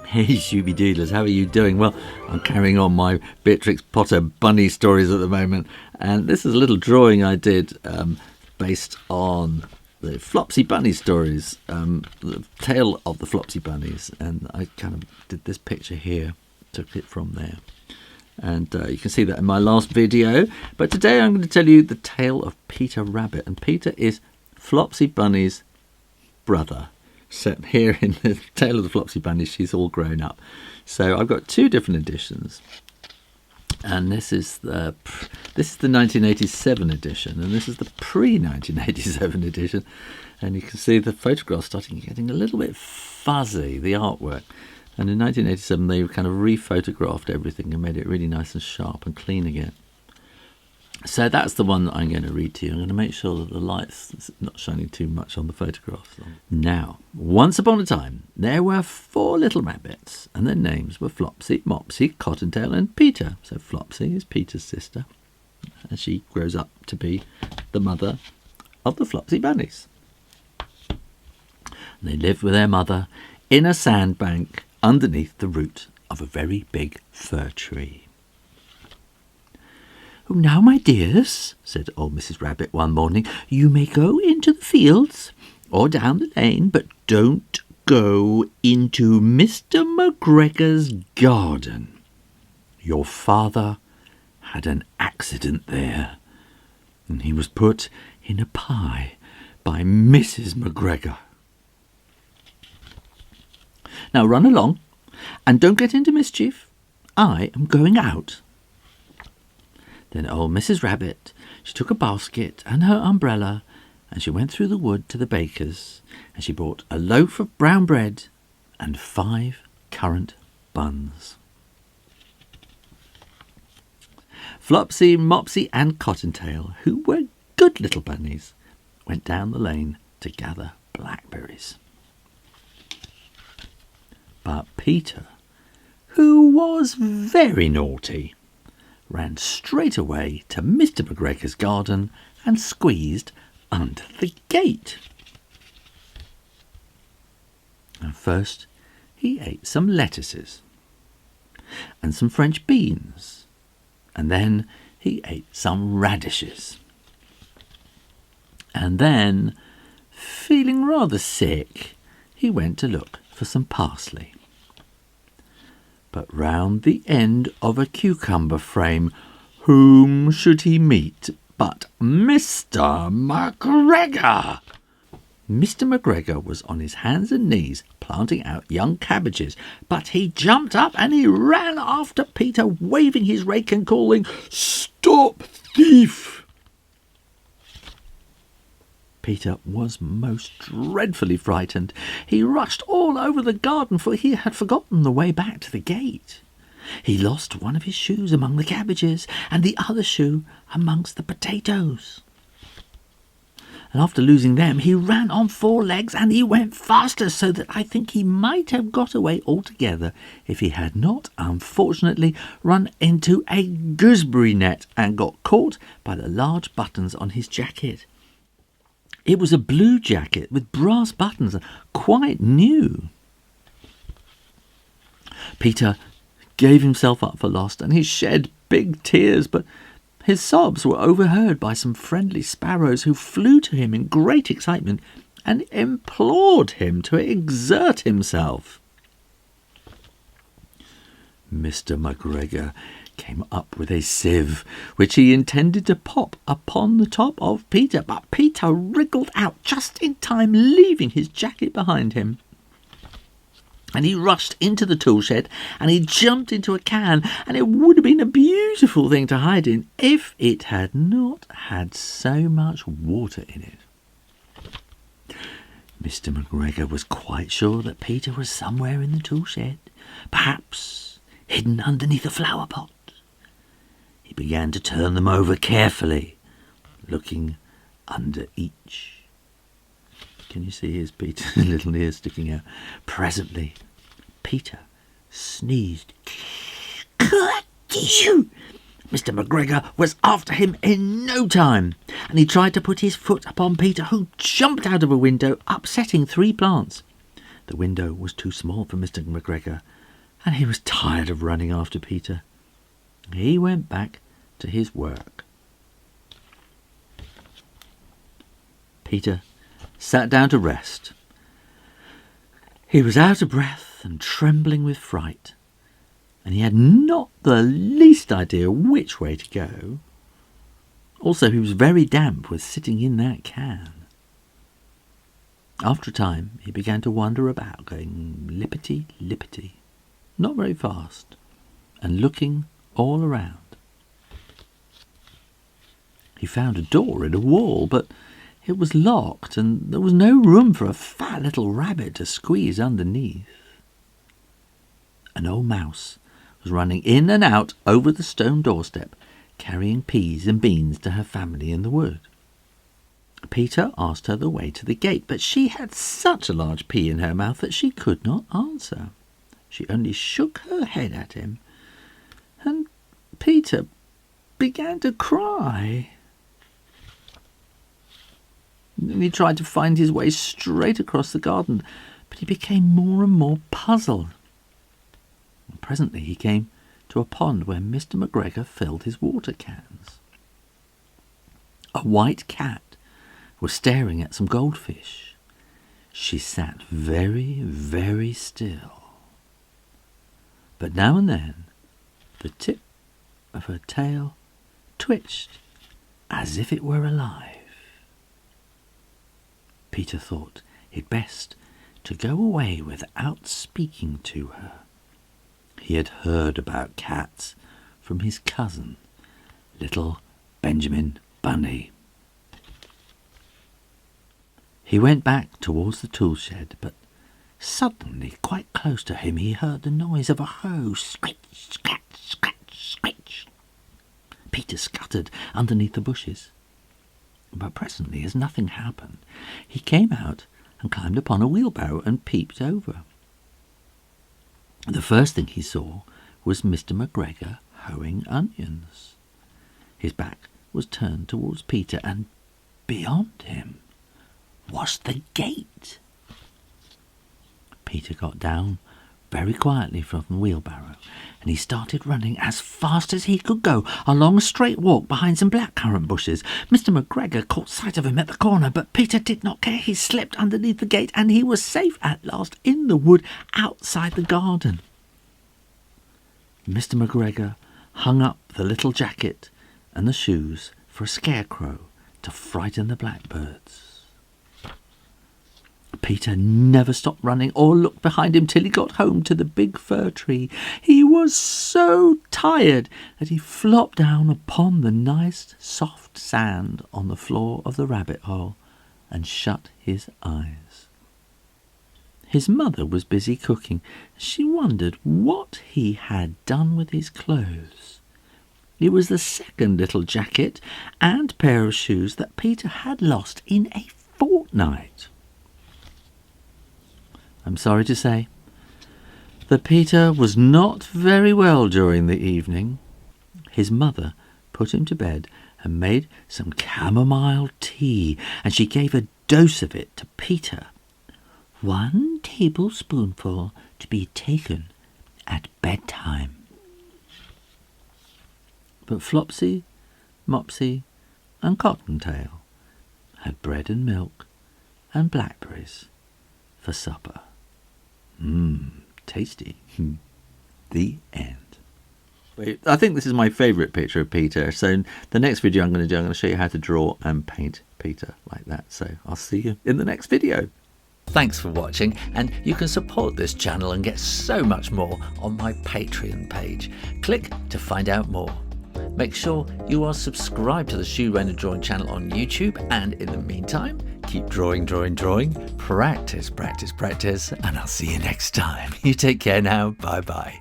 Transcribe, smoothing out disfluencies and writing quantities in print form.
Hey Shooby Doodlers, how are you doing? Well, I'm carrying on my Beatrix Potter bunny stories at the moment, and this is a little drawing I did based on the Flopsy Bunny stories, the tale of the Flopsy Bunnies, and I kind of did this picture here, took it from there. And you can see that in my last video, but today I'm going to tell you the tale of Peter Rabbit, and Peter is Flopsy Bunny's brother. Set here in the Tale of the Flopsy Bunny, she's all grown up. So I've got two different editions, and this is the 1987 edition, and this is the pre-1987 edition. And you can see the photographs starting getting a little bit fuzzy, the artwork. And in 1987 they kind of re-photographed everything and made it really nice and sharp and clean again. So that's the one that I'm going to read to you. I'm going to make sure that the light's not shining too much on the photographs. Now, once upon a time, there were 4 little rabbits, and their names were Flopsy, Mopsy, Cottontail, and Peter. So Flopsy is Peter's sister, and she grows up to be the mother of the Flopsy Bunnies. And they lived with their mother in a sandbank underneath the root of a very big fir tree. "Oh, now, my dears," said old Mrs. Rabbit one morning, "you may go into the fields or down the lane, but don't go into Mr. MacGregor's garden. Your father had an accident there, and he was put in a pie by Mrs. MacGregor. Now run along, and don't get into mischief. I am going out." Then old Mrs. Rabbit, she took a basket and her umbrella, and she went through the wood to the baker's, and she bought a loaf of brown bread and 5 currant buns. Flopsy, Mopsy, and Cottontail, who were good little bunnies, went down the lane to gather blackberries. But Peter, who was very naughty, ran straight away to Mr. MacGregor's garden and squeezed under the gate. And first he ate some lettuces and some French beans, and then he ate some radishes. And then, feeling rather sick, he went to look for some parsley. But round the end of a cucumber frame, whom should he meet but Mr. MacGregor? Mr. MacGregor was on his hands and knees planting out young cabbages, but he jumped up and he ran after Peter, waving his rake and calling, "Stop, thief!" Peter was most dreadfully frightened. He rushed all over the garden, for he had forgotten the way back to the gate. He lost one of his shoes among the cabbages, and the other shoe amongst the potatoes. And after losing them, he ran on 4 legs, and he went faster, so that I think he might have got away altogether if he had not, unfortunately, run into a gooseberry net and got caught by the large buttons on his jacket. It was a blue jacket with brass buttons, quite new. Peter gave himself up for lost, and he shed big tears, but his sobs were overheard by some friendly sparrows, who flew to him in great excitement and implored him to exert himself. Mr. MacGregor came up with a sieve, which he intended to pop upon the top of Peter, but Peter wriggled out just in time, leaving his jacket behind him. And he rushed into the tool shed, and he jumped into a can, and it would have been a beautiful thing to hide in if it had not had so much water in it. Mr. MacGregor was quite sure that Peter was somewhere in the tool shed, perhaps hidden underneath a flower pot. He began to turn them over carefully, looking under each. Can you see his Peter's little ears sticking out? Presently, Peter sneezed. "Cut-you!" Mr. MacGregor was after him in no time, and he tried to put his foot upon Peter, who jumped out of a window, upsetting 3 plants. The window was too small for Mr MacGregor, and he was tired of running after Peter. He went back to his work. Peter sat down to rest. He was out of breath and trembling with fright, and he had not the least idea which way to go. Also, he was very damp with sitting in that can. After a time, he began to wander about, going lippity-lippity, not very fast, and looking all around. He found a door in a wall, but it was locked, and there was no room for a fat little rabbit to squeeze underneath. An old mouse was running in and out over the stone doorstep, carrying peas and beans to her family in the wood. Peter asked her the way to the gate, but she had such a large pea in her mouth that she could not answer. She only shook her head at him, and Peter began to cry. He tried to find his way straight across the garden, but he became more and more puzzled. And presently he came to a pond where Mr MacGregor filled his water cans. A white cat was staring at some goldfish. She sat very, very still. But now and then the tip of her tail twitched as if it were alive. Peter thought it best to go away without speaking to her. He had heard about cats from his cousin, little Benjamin Bunny. He went back towards the tool shed, but suddenly, quite close to him, he heard the noise of a hoe. Scratch, scratch, scratch, scratch. Peter scuttered underneath the bushes. But presently, as nothing happened, he came out and climbed upon a wheelbarrow and peeped over. The first thing he saw was Mr MacGregor hoeing onions. His back was turned towards Peter, and beyond him was the gate. Peter got down very quietly from the wheelbarrow, and he started running as fast as he could go along a straight walk behind some blackcurrant bushes. Mr MacGregor caught sight of him at the corner, but Peter did not care. He slipped underneath the gate, and he was safe at last in the wood outside the garden. Mr MacGregor hung up the little jacket and the shoes for a scarecrow to frighten the blackbirds. Peter never stopped running or looked behind him till he got home to the big fir tree. He was so tired that he flopped down upon the nice soft sand on the floor of the rabbit hole and shut his eyes. His mother was busy cooking. She wondered what he had done with his clothes. It was the second little jacket and pair of shoes that Peter had lost in a fortnight. I'm sorry to say that Peter was not very well during the evening. His mother put him to bed and made some chamomile tea, and she gave a dose of it to Peter. 1 tablespoonful to be taken at bedtime. But Flopsy, Mopsy, and Cottontail had bread and milk and blackberries for supper. Tasty. The end. I think this is my favourite picture of Peter. So the next video I'm going to show you how to draw and paint Peter like that. So I'll see you in the next video. Thanks for watching, and you can support this channel and get so much more on my Patreon page. Click to find out more. Make sure you are subscribed to the Shoo Rayner Drawing channel on YouTube, and in the meantime, keep drawing, practice, and I'll see you next time. You take care now. Bye bye.